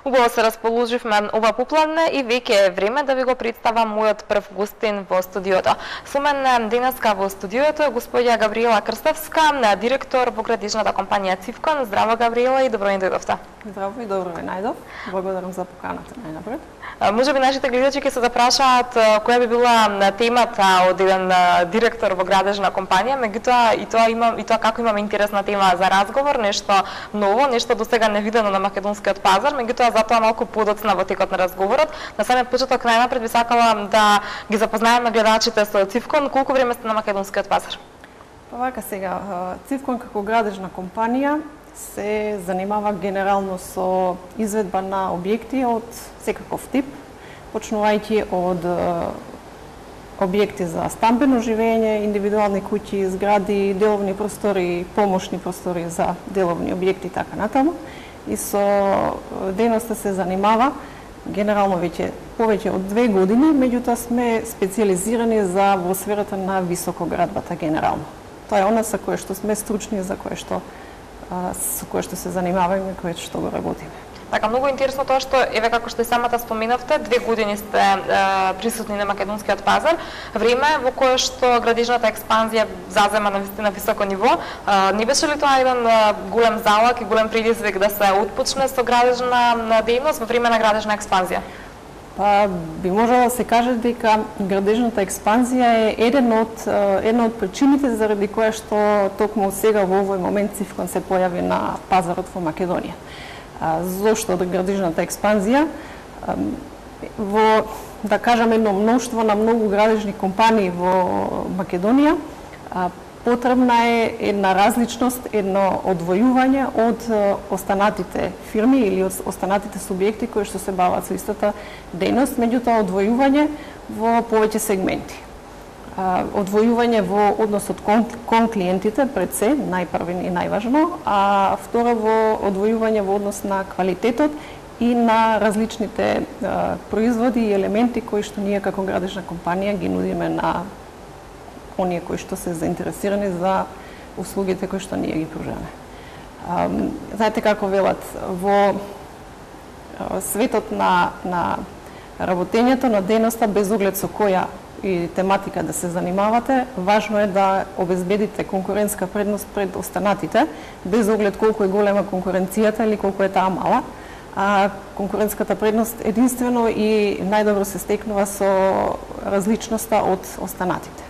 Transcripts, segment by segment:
Убаво се расположивме ова попладне и веќе е време да ви го представам мојот прв гостин во студиото. Со мен денеска во студиото е господја Габриела Крстевска, директор во градежната компанија Цивкон. Здраво, Габриела, и добро ни дојдовте. Здраво и добро ви најдов. Благодарам за поканата најнапред. Може би нашите гледачи ќе се запрашаат која би била темата од еден директор во градежна компанија, меѓутоа и тоа како имаме интересна тема за разговор, нешто ново, нешто досега невидено на македонскиот пазар, меѓутоа затоа малку подоцна во текот на разговорот. На самиот почеток најнапред би сакала да ги запознаеме гледачите со Цивкон. Колку време сте на македонскиот пазар? Па вака сега, Цивкон како градежна компанија се занимава генерално со изведба на објекти од секаков тип, почнувајќи од објекти за стамбено живење, индивидуални куќи, згради, деловни простори, помошни простори за деловни објекти и така натаму. И со дејноста се занимава генерално повеќе од 2 години, меѓутоа сме специјализирани за во сферата на високоградбата генерално. Тоа е она со кое што сме стручни, за кое што со кое што се занимаваме и кое што го работиме. Така, многу интересно тоа што, еве како што и самата споменавте, 2 години сте присутни на македонскиот пазар, време во кое што градежната експанзија зазема на вистина високо ниво. Не беше ли тоа еден голем залак и голем предизвик да се отпочне со градежна дејност во време на градежна експанзија? Па би можело да се каже дека градежната експанзија е една од причините заради која што токму сега во овој момент Цивкон се појави на пазарот во Македонија. Зошто градежната експанзија? Во, да кажам, едно мноштво на многу градежни компании во Македонија, потребна е една различност, едно одвојување од останатите фирми или од останатите субјекти кои што се бават со истата дејност, меѓутоа одвојување во повеќе сегменти. Одвојување во односот кон клиентите пред се, најпрвен и најважно, а второ во одвојување во однос на квалитетот и на различните производи и елементи кои што ние како градежна компанија ги нудиме на оние кои што се заинтересирани за услугите кои што ние ги пружаме. Знаете како велат, во светот на работењето, на дејноста, без оглед со која и тематика да се занимавате, важно е да обезбедите конкурентска предност пред останатите, без оглед колку е голема конкуренцијата или колку е таа мала. Конкурентската предност единствено и најдобро се стекнува со различноста од останатите.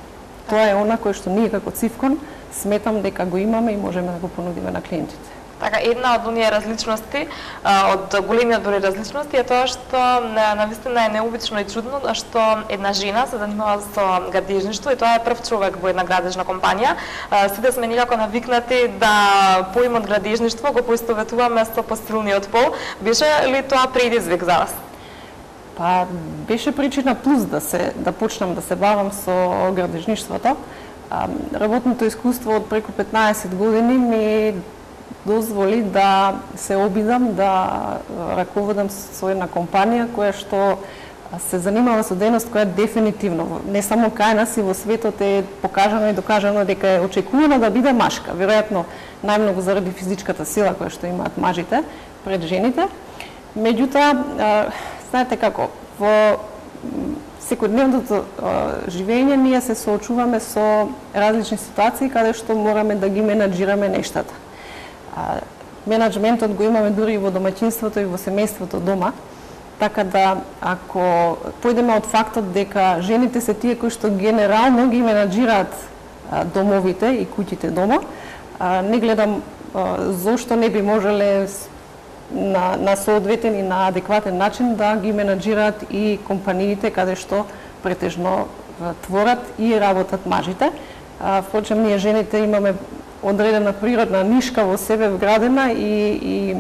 Тоа е она кое што ние како Цивкон сметам дека го имаме и можеме да го понудиме на клиентите. Така, една од оние различности, од големиот број различности е тоа што навистина е необично и чудно што една жена се занимава со градежништво и тоа е прв човек во една градежна компанија. Сите сме некако навикнати да поимот градежништво го поистоветуваме со посилниот пол. Беше ли тоа предизвик за вас? Па беше причина плюс да почнам да се бавам со градежништвото. Работното искуство од преку 15 години ми дозволи да се обидам да раководам со една компанија која што се занимава со дејност која дефинитивно, не само кај нас и во светот е покажано и докажано дека е очекувано да биде машка. Веројатно најмногу заради физичката сила која што имаат мажите пред жените. Меѓутоа, знаете како, во секојдневното живење ние се соочуваме со различни ситуации каде што мораме да ги менаџираме нештата. Менаџментот го имаме дури и во домаќинството и во семејството дома, така да ако појдеме од фактот дека жените се тие кои што генерално ги менаџираат домовите и куќите дома, не гледам зошто не би можеле на соодветен и на адекватен начин да ги менаџираат и компаниите каде што претежно творат и работат мажите. Впрочем, ние жените имаме одредена природна нишка во себе вградена и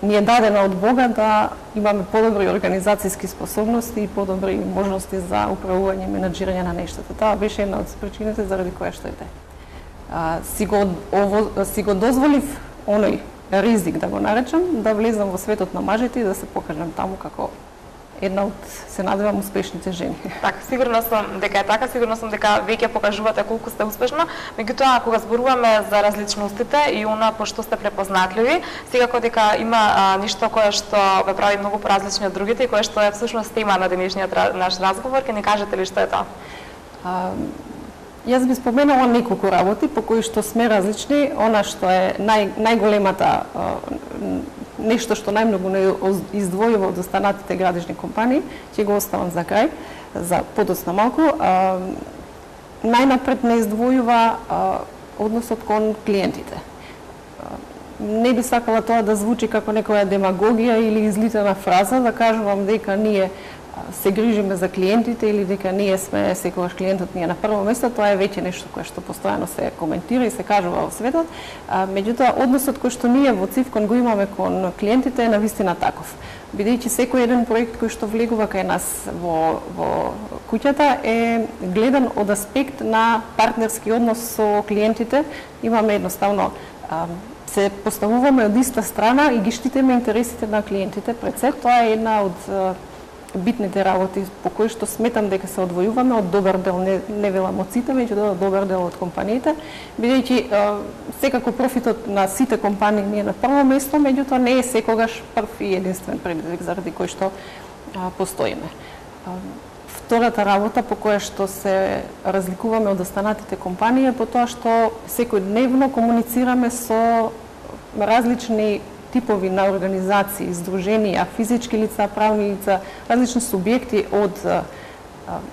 ни е дадена од Бога да имаме подобри организацијски способности и подобри можности за управување и менаџирање на нештата. Таа беше една од причините заради која што ете. Си го дозволив оној ризик, да го наречам, да влезам во светот на мажите и да се покажам таму како една од, се надевам, успешните жени. Така, сигурно сум дека е така, сигурно сум дека веќе покажувате колку сте успешна, меѓутоа кога зборуваме за различностите и она по што сте препознатливи, секако дека има ништо кое што ве прави многу поразлични од другите и кое што е всушност тема на денешниот наш разговор, ќе ни кажете ли што е тоа? Јас би споменала неколку работи по кои што сме различни. Она што е најголемата нешто што најмногу не издвојува од останатите градежни компании, ќе го оставам за крај, за подоцна малку. Најнапред не издвојува односот кон клиентите. Не би сакала тоа да звучи како некоја демагогија или излитана фраза, да кажувам дека ние се грижиме за клиентите или дека ние сме секогаш клиентот ни е на прво место, тоа е веќе нешто кое што постојано се коментира и се кажува во светот. Меѓутоа, односот кој што ние во Цивкон го имаме кон клиентите е навистина таков. Бидејќи секој еден проект кој што влегува кај нас во куќата е гледан од аспект на партнерски однос со клиентите. Имаме едноставно се поставуваме од иста страна и ги штитиме интересите на клиентите пред се. Тоа е една од битните работи по кои што сметам дека се одвојуваме од добар дел, не велам од сите, меѓутоа од добар дел од компаниите, бидејќи секако профитот на сите компании ни е на прво место, меѓутоа не е секогаш прв и единствен предизвик заради кој што постоиме. Втората работа по која што се разликуваме од останатите компании е по тоа што секојдневно комуницираме со различни типови на организации, издруженија, физички лица, правни лица, различни субјекти од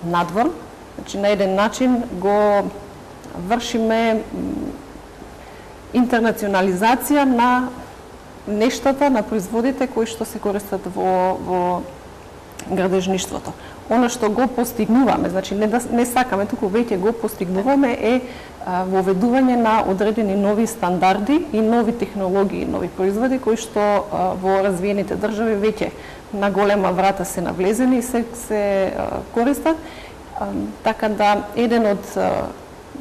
надвор. Значи, на еден начин го вршиме интернационализација на нештата, на производите кои што се користат во градежништвото. Оно што го постигнуваме, значи не сакаме, туку веќе го постигнуваме е воведување на одредени нови стандарди и нови технологии, нови производи кои што во развиените држави веќе на голема врата се навлезени и се користат. Така да еден од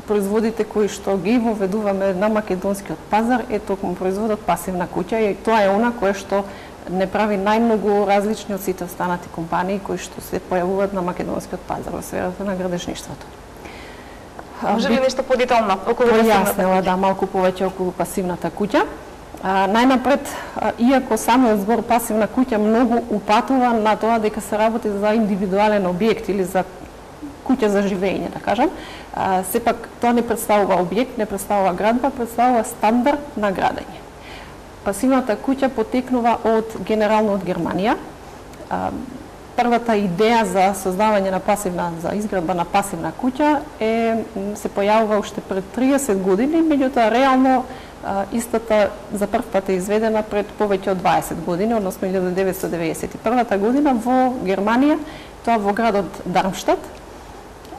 производите кои што ги воведуваме на македонскиот пазар е токму производот пасивна куќа и тоа е она кое што не прави најмногу различни од сите останати компании кои што се појавуваат на македонскиот пазар во сферата на градежништвото. Може ли нешто подетално околу пасивната куќа? Да, малку повеќе околу пасивната куќа. Најнапред, иако самиот збор пасивна куќа многу упатува на тоа дека се работи за индивидуален објект или за куќа за живење, да кажам, сепак тоа не представува објект, не представува градба, представува стандард на градење. Пасивната куќа потекнува генерално од Германија. Првата идеја за создавање на за изградба на пасивна куќа се појавува уште пред 30 години, меѓутоа реално истата за прв пат е изведена пред повеќе од 20 години, односно 1991 година во Германија, тоа во градот Дармштат,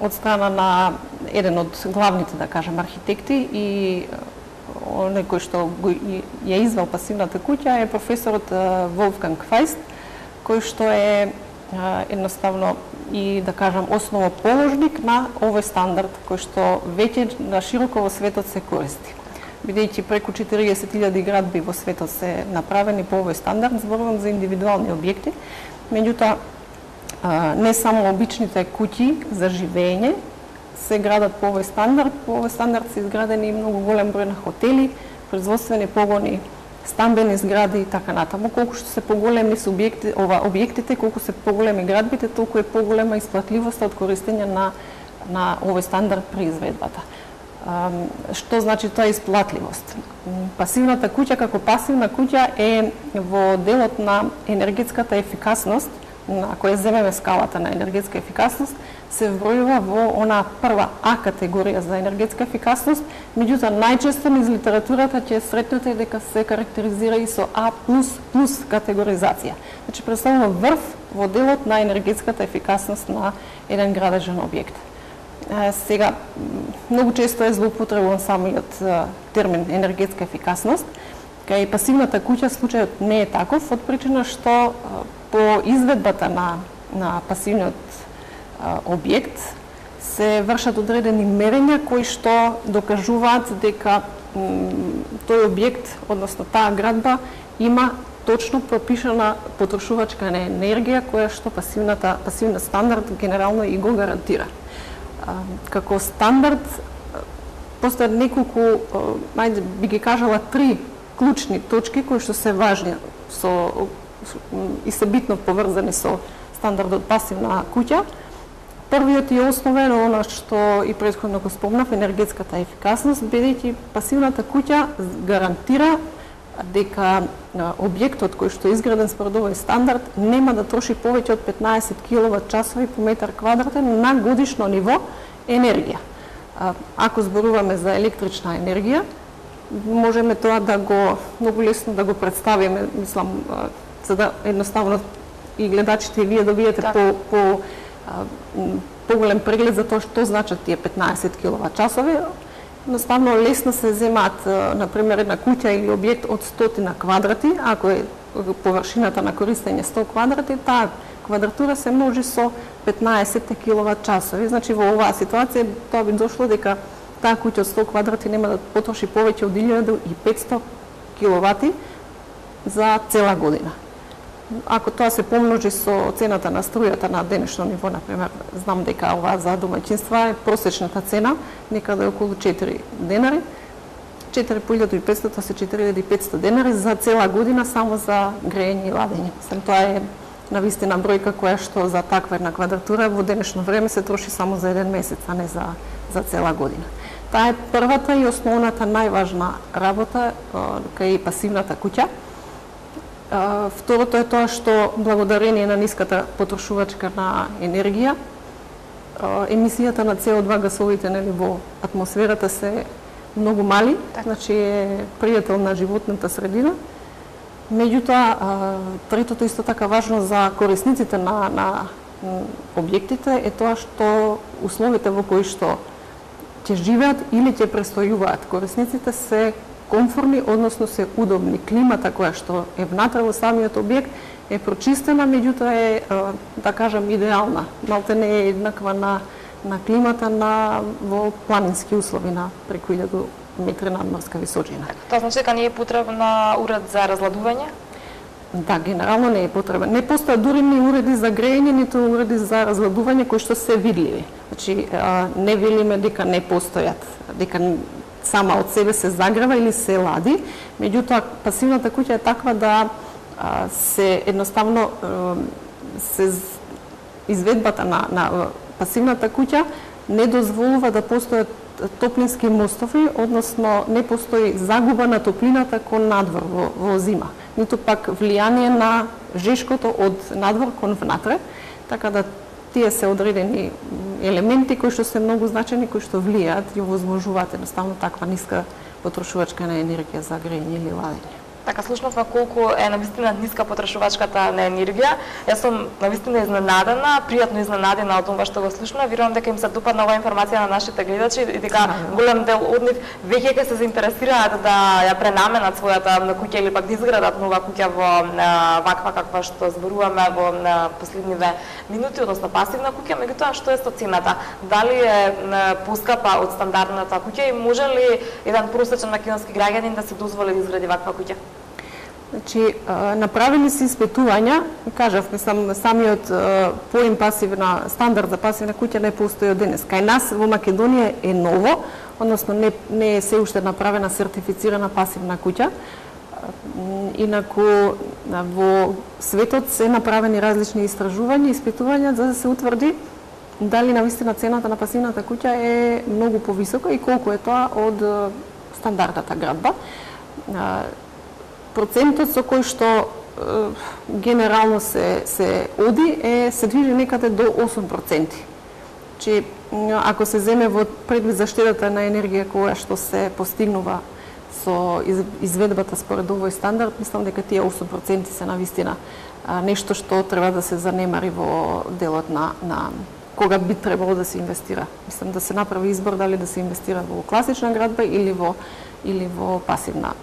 од страна на еден од главните, да кажем, архитекти и оној кој што ја извел пасивната куќа е професорот Волфганг Фајст, кој што е едноставно и, да кажам, основоположник на овој стандард кој што веќе на широко во светот се користи. Бидејќи преку 40.000 градби во светот се направени по овој стандард, зборувам за индивидуални објекти, меѓутоа не само обичните куќи за живење се градат по овој стандард. По овој стандард се изградени многу голем број на хотели, производствени погони, стамбени згради и така натаму. Колку што се поголеми објектите, колку се поголеми градбите, толку е поголема исплатливоста од користење на овој стандард при изведбата. Што значи тоа исплатливост? Пасивната куќа како пасивна куќа е во делот на енергетската ефикасност, ако ја земеме скалата на енергетска ефикасност, се вбројува во она прва А категорија за енергетска ефикасност, меѓутоа најчесто низ литературата ќе сретнете дека се карактеризира и со А++ категоризација. Значи представува врв во делот на енергетската ефикасност на еден градежен објект. Сега, многу често е злоупотребуван самиот термин енергетска ефикасност, кај пасивната куќа случајот не е таков, од причина што по изведбата на пасивниот објект се вршат одредени мерења кои што докажуваат дека тој објект, односно таа градба, има точно пропишана потрошувачка на енергија која што пасивна стандард генерално и го гарантира. Како стандард постојат неколку, ајде би ги кажала 3 клучни точки кои што се важни и се битно поврзани со стандардот пасивна куќа. Првиот и основен она што и претходно го спомнав, енергетската ефикасност, бидејќи пасивната куќа гарантира дека објектот кој што е изграден според овој стандард нема да троши повеќе од 15 киловат-часови по метар квадратен на годишно ниво енергија. Ако зборуваме за електрична енергија, можеме тоа да го многу лесно да го представиме, мислам, за да едноставно и гледачите и вие добиете поголем преглед за тоа што значат тие 15 киловат-часови. Едноставно лесно се земаат, например, една куќа или објект од 100 квадрати, ако е површината на користење 100 квадрати, таа квадратура се множи со 15 киловат-часови. Значи во оваа ситуација тоа би дошло дека таа куќа од 100 квадрати нема да потроши повеќе од 1500 киловати за цела година. Ако тоа се помножи со цената на струјата на денешно ниво, например, знам дека ова за домаќинства е просечната цена некаде околу 4 денари. 4500 се 4500 денари за цела година само за грејење и ладење. Тоа е навистина бројка која што за таква една квадратура во денешно време се троши само за еден месец, а не за цела година. Таа е првата и основната најважна работа кај пасивната куќа. Второто е тоа што благодарение на ниската потрошувачка на енергија, емисијата на CO2 гасовите во атмосферата се многу мали, значи е пријател на животната средина. Меѓутоа, третото исто така важно за корисниците на објектите е тоа што условите во кои што ќе живеат или ќе престојуваат корисниците се комфорни, односно се удобни. Климата која што е внатре во самиот објект е прочистена, меѓутоа е, да кажам, идеална. Малте не е еднаква на климата во планински услови на преку 1000 метри надморска височина. Тоа значи дека не е потребна уред за разладување? Да, генерално не е потребен. Не постојат дури ни уреди за грејење, ниту уреди за разладување кои што се видливи. Значи, не велиме дека не постојат, дека сама од себе се загрева или се лади, меѓутоа пасивната куќа е таква да се едноставно се изведбата на пасивната куќа не дозволува да постојат топлински мостови, односно не постои загуба на топлината кон надвор во зима, ниту пак влијание на жешкото од надвор кон внатре, така да тие се одредени елементи кои што се многу значени, кои што влијаат и овозможуваат едноставно таква ниска потрошувачка на енергија за грејење или ладење. Така слушнавме колку е навистина ниска потрошувачката на енергија. Јас сум навистина изненадена, пријатно изненадена од ова што го слушнав. Верувам дека им се допадна оваа информација на нашите гледачи и дека голем дел од нив веќе ќе се заинтересираат да ја пренаменат својата куќа или пак да изградат нова куќа во ваква каква што зборуваме во последниве минути, односно пасивна куќа. Меѓутоа, што е со цената? Дали е поскапа од стандардната куќа и може ли еден просечен македонски граѓанин да се дозволи да изгради ваква куќа? Значи, направени се испитувања, кажав, самиот поим пасивна, стандард за пасивна куќа не постои од денес. Кај нас во Македонија е ново, односно не е се уште направена сертифицирана пасивна куќа. Инаку во светот се направени различни истражувања, испитувања за да се утврди дали навистина цената на пасивната куќа е многу повисока и колку е тоа од стандардната градба. Процентот со кој што генерално се оди се движи некаде до 8%. Че ако се земе во предвид за штедата на енергија која што се постигнува со изведбата според овој стандард, мислам дека тие 8% се навистина нешто што треба да се занемари во делот на кога би требало да се инвестира. Мислам да се направи избор дали да се инвестира во класична градба или во пасивна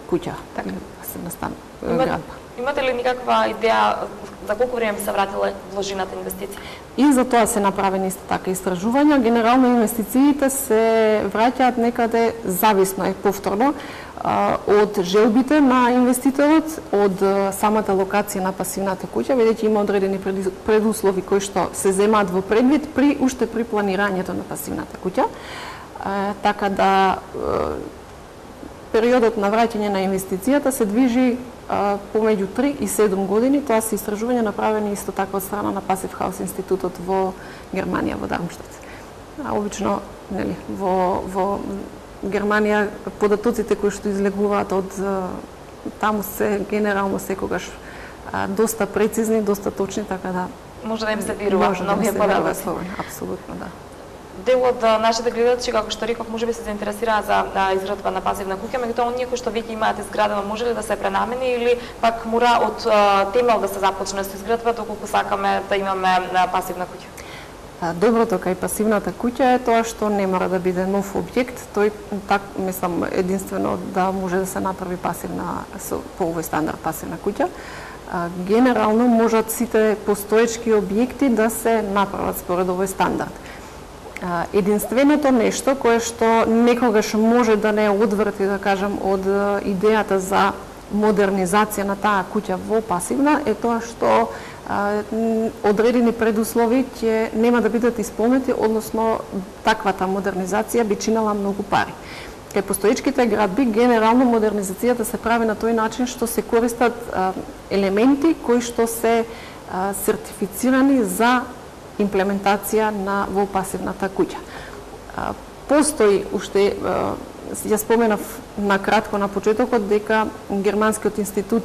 куќа, така. Пасивна градба. Имате ли никаква идеја за колку време би се вратила вложената инвестиција? И за тоа се направени исто така истражувања. Генерално инвестициите се враќаат некаде зависно е повторно од желбите на инвеститорот, од самата локација на пасивната куќа, бидејќи има одредени предуслови кои што се земаат во предвид уште при планирањето на пасивната куќа. Така да периодот на враќање на инвестицијата се движи помеѓу 3 и 7 години. Тоа се истражувања направени исто така од страна на Passive House институтот во Германија, во Дармштадт. Обично, нели, во Германија податоците кои што излегуваат од таму се генерално секогаш доста прецизни, доста точни, така да може да им се верува на овие податоци. Апсолутно, да. Дел од нашите гледачи, како што реков, можеби се заинтересираат за изградба на пасивна куќа, меѓутоа оние кои што веќе имаат изградено, може ли да се пренамени или пак мора од темел да се започне со изградба доколку сакаме да имаме пасивна куќа? Доброто кај пасивната куќа е тоа што не мора да биде нов објект, тој мислам единствено да може да се направи пасивна по овој стандард пасивна куќа. Генерално можат сите постоечки објекти да се направат според овој стандард. Единственото нешто кое што некогаш може да не одврати, да кажам, од идејата за модернизација на таа куќа во пасивна е тоа што одредени предуслови ќе нема да бидат исполнети, односно таквата модернизација би чинела многу пари. Кај постоечките градби генерално модернизацијата се прави на тој начин што се користат елементи кои што се сертифицирани за имплементација во пасивната куќа. Постои уште, ја споменав накратко на почетокот, дека Германскиот институт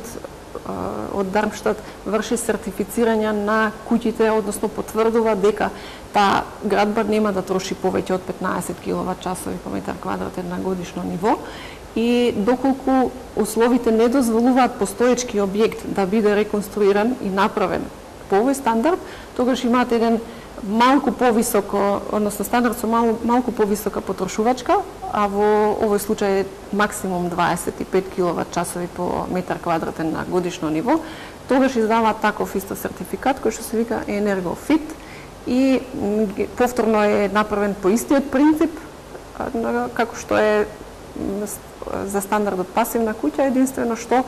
од Дармштадт врши сертифицирање на куќите, односно потврдува дека таа градба нема да троши повеќе од 15 киловат-часови по метар квадратен на годишно ниво и доколку условите не дозволуваат постоечки објект да биде реконструиран и направен по овој стандард, тогаш имаат еден малку повисоко, односно стандард со малку повисока потрошувачка, а во овој случај е максимум 25 киловат-часови по метар квадратен на годишно ниво, тогаш издава таков исто сертификат кој што се вика Energofit и повторно е направен по истиот принцип како што е за стандардот пасивна куќа, единствено што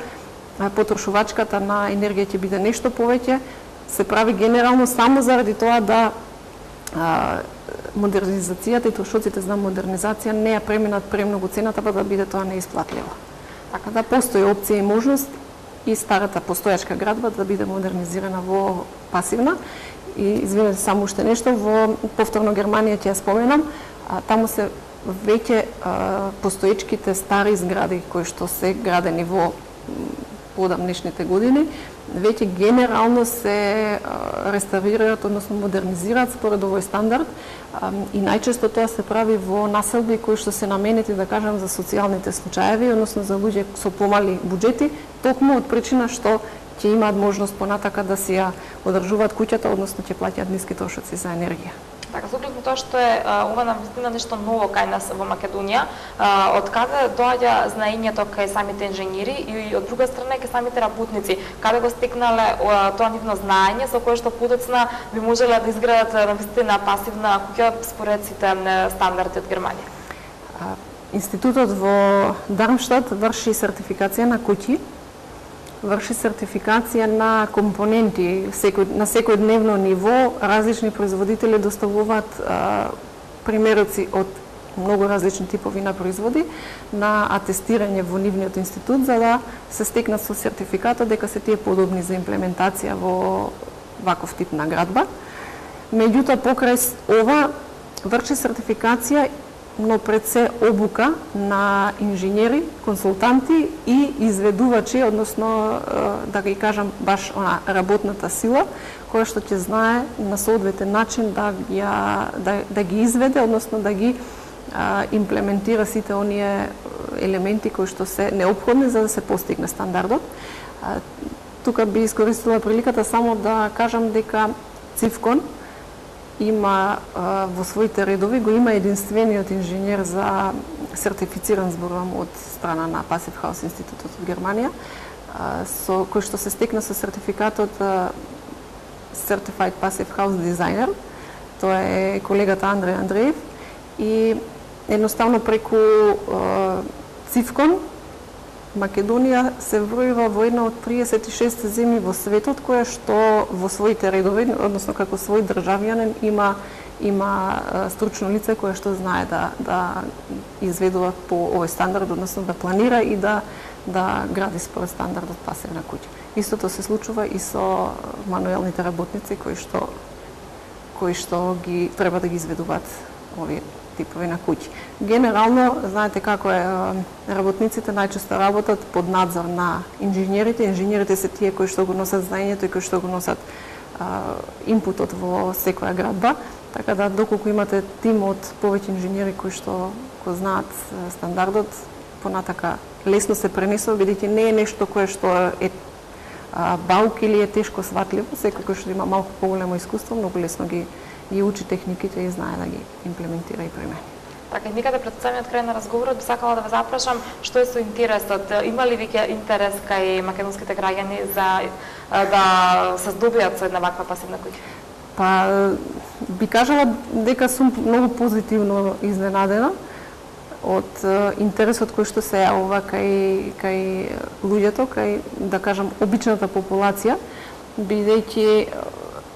потрошувачката на енергија ќе биде нешто повеќе, се прави генерално само заради тоа да модернизацијата и трошоците за модернизација не ја преминат премногу цената, па да биде тоа неисплатливо. Така да постои опција и можност и старата постојачка градба да биде модернизирана во пасивна. И извинете само уште нешто, во повторно Германија ќе ја споменам, таму се веќе постоечките стари згради кои што се градени во подамнешните години, веќе генерално се реставрираат, односно модернизираат според овој стандард и најчесто тоа се прави во населби кои што се наменети, да кажам, за социјалните случаеви, односно за луѓе со помали буџети, токму од причина што ќе имаат можност понатака да си ја одржуваат куќата, односно ќе плаќаат ниски трошоци за енергија. Така, со оглед на тоа што е ова навистина нешто ново кај нас во Македонија, од каде доаѓа знаењето кај самите инженери и од друга страна кај самите работници, каде го стекнале тоа нивно знаење со кое што подоцна би можеле да изградат навистина пасивна куќа според сите стандарди од Германија? Институтот во Дармштадт врши сертификација на куќи, врши сертификација на компоненти на секојдневно ниво. Различни производители доставуваат примероци од многу различни типови на производи на атестирање во нивниот институт за да се стекнат со сертификатот дека се тие подобни за имплементација во ваков тип на градба. Меѓутоа покрај ова врши сертификација, но пред се обука на инженери, консултанти и изведувачи, односно да ги кажам баш работната сила, која што ќе знае на соодветен начин да ги изведе, односно да ги имплементира сите оние елементи кои што се неопходни за да се постигне стандардот. Тука би искористила приликата само да кажам дека Цивкон има во своите редови го има единствениот инженер за сертифициран, зборувам, од страна на Passive House институтот од Германија, со кој што се стекна со сертификатот Certified Passive House Designer. Тоа е колегата Андреј Андреев и едноставно преку Цивкон Македонија се вројува во една од 36 земји во светот која што во своите редови, односно како свој државјанин има стручно лице кое што знае да изведува по овој стандард, односно да планира и да гради според стандардот пасивна куќа. Истото се случува и со мануелните работници кои што ги треба да ги изведуваат овие типови на куќи. Генерално, знаете како е, работниците најчесто работат под надзор на инженерите. Инженерите се тие кои што го носат знаењето и кои што го носат инпутот во секоја градба. Така да, доколку имате тим од повеќе инженери кои што го знаат стандардот, понатака лесно се пренесува, бидејќи не е нешто кое што е баук или е тешко сватливо. Секој кој што има малку поголемо искуство, многу лесно ги учи техниките и знае да ги имплементира и примени. Така, никаде пред самиот крај на разговорот би сакала да ве запрашам што е со интересот. Има ли веќе интерес кај македонските граѓани за да се здобијат со една ваква пасивна куќа? Па, би кажала дека сум многу позитивно изненадена од интересот кој што се јавува кај луѓето, кај, да кажам, обичната популација, бидејќи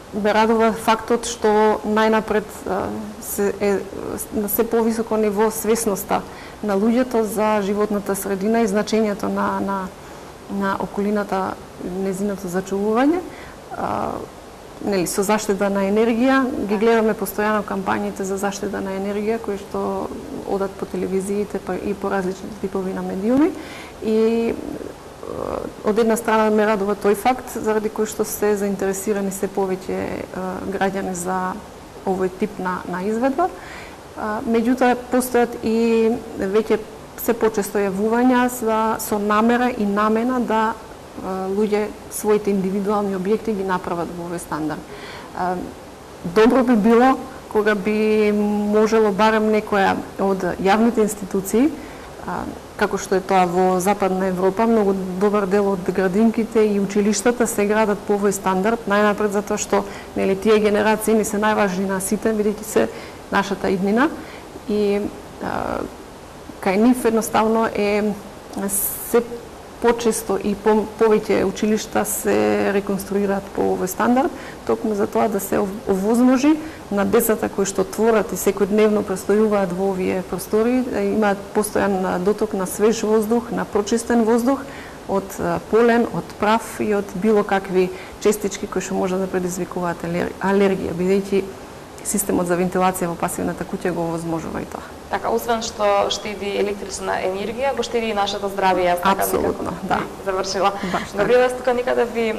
ме радува фактот што најнапред на се повисоко ниво свесноста на луѓето за животната средина и значењето на околината, незиното зачувување. Со заштита на енергија, ги гледаме постојано кампањите за заштита на енергија кои што одат по телевизиите и по различни типови на медиуми и од една страна ме радува тој факт заради кој што се заинтересирани се повеќе граѓани за овој тип на изведба. Меѓутоа постојат и веќе се почесто јавувања со намера и намена да луѓе своите индивидуални објекти ги направат во овој стандард. Добро би било кога би можело барем некоја од јавните институции, како што е тоа во Западна Европа, многу добар дел од градинките и училиштата се градат по овој стандард, најнапред затоа што тие генерации ни се најважни на сите, бидејќи се нашата иднина и кај нив едноставно е се почесто и повеќе училишта се реконструираат по овој стандард, токму за тоа да се овозможи на децата кои што творат и секојдневно престојуваат во овие простори, да имаат постојан доток на свеж воздух, на прочистен воздух, од полен, од прав и од било какви честички кои што може да предизвикуваат алергија, бидејќи системот за вентилација во пасивната куќа го овозможува и тоа. Така, освен што штеди електрична енергија, го штеди и нашето здравје. Јас така апсолутно, да. Завршила. Добре, јас тука никаде ви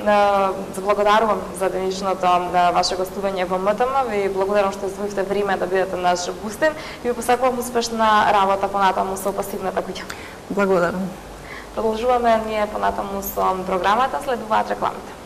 заблагодарувам за денешното ваше гостување во МТМ. Ви благодарам што издвоивте време да бидете наш гостин и ви посакувам успешна работа понатаму со пасивната куќа. Благодарам. Продолжуваме ние понатаму со програмата, следуваат рекламите.